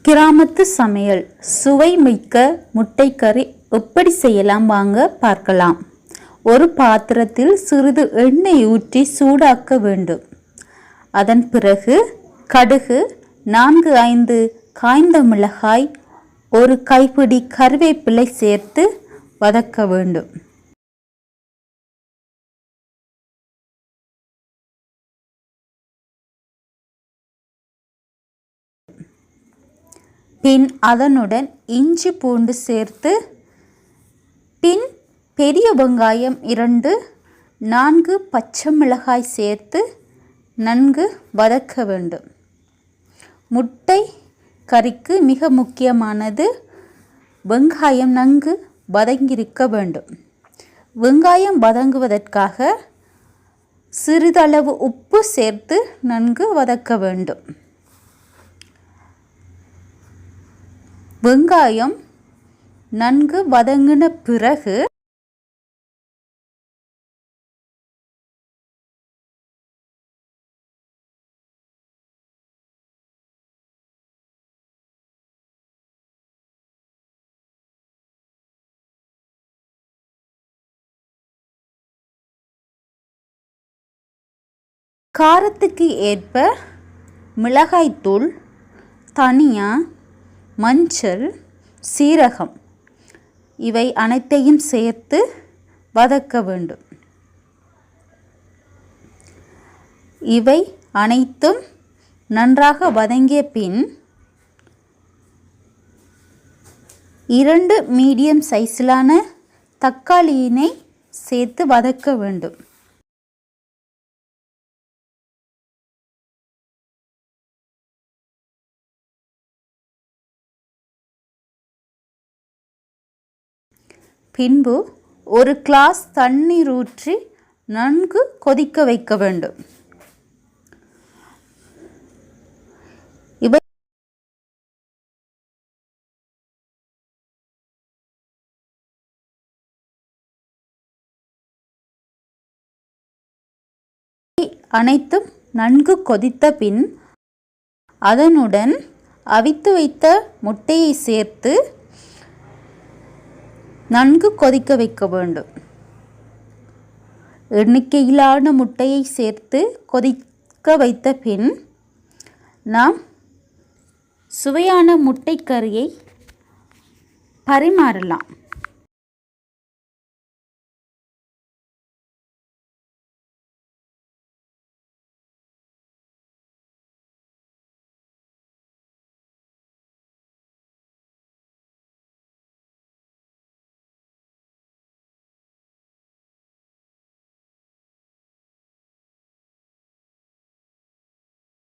கிராமத்து சமையல் சுவைமிக்க முட்டைக்கறி எப்படி செய்யலாம் வாங்க பார்க்கலாம். ஒரு பாத்திரத்தில் சிறிது எண்ணெய் ஊற்றி சூடாக்க வேண்டும். அதன் பிறகு கடுகு, 4-5 காய்ந்த மிளகாய், ஒரு கைப்பிடி கறிவேப்பிலை சேர்த்து வதக்க வேண்டும். பின் அதனுடன் இஞ்சி பூண்டு சேர்த்து, பின் பெரிய வெங்காயம் 2, 4 பச்சை மிளகாய் சேர்த்து நன்கு வதக்க வேண்டும். முட்டை கறிக்கு மிக முக்கியமானது வெங்காயம் நன்கு வதங்கியிருக்க வேண்டும். வெங்காயம் வதங்குவதற்காக சிறிதளவு உப்பு சேர்த்து நன்கு வதக்க வேண்டும். வெங்காயம் நன்கு வதங்கின பிறகு காரத்துக்கு ஏற்ப மிளகாய்த்தூள், தனியா, மஞ்சள், சீரகம் இவை அனைத்தையும் சேர்த்து வதக்க வேண்டும். இவை அனைத்தும் நன்றாக வதங்கிய பின் 2 மீடியம் சைஸிலான தக்காளியினை சேர்த்து வதக்க வேண்டும். பின்பு ஒரு கிளாஸ் தண்ணீர் ஊற்றி நன்கு கொதிக்க வைக்க வேண்டும். இவை அனைத்தும் நன்கு கொதித்த பின் அதனுடன் அவித்து வைத்த முட்டையை சேர்த்து நன்கு கொதிக்க வைக்க வேண்டும். எண்ணிக்கையிலான முட்டையை சேர்த்து கொதிக்க வைத்த பின் நாம் சுவையான முட்டைக்கறியை பரிமாறலாம்.